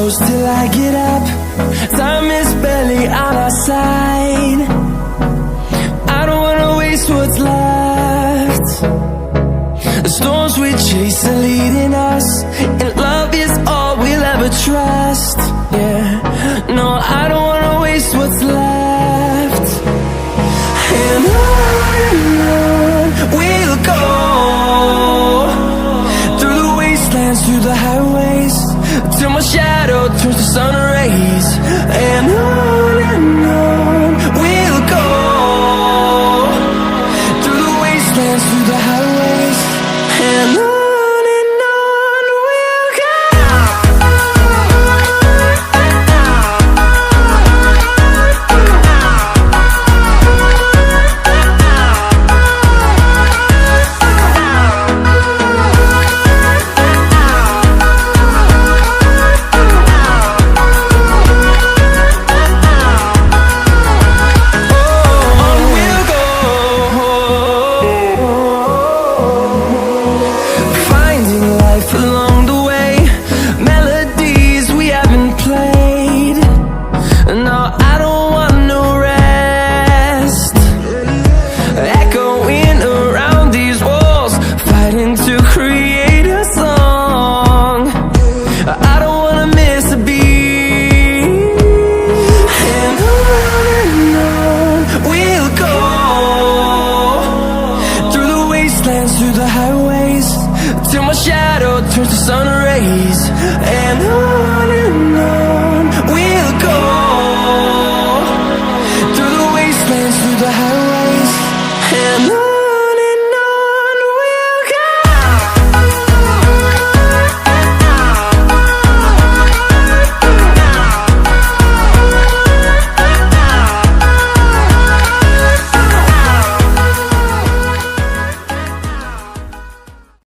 close till I get up. Time is barely on our side. I don't wanna waste what's left. The storms we chase are leading us, and love is all we'll ever trust. Yeah, no, I don't wanna waste what's left. And on we'll go, through the wastelands, through the highways, till my shadow turns to sun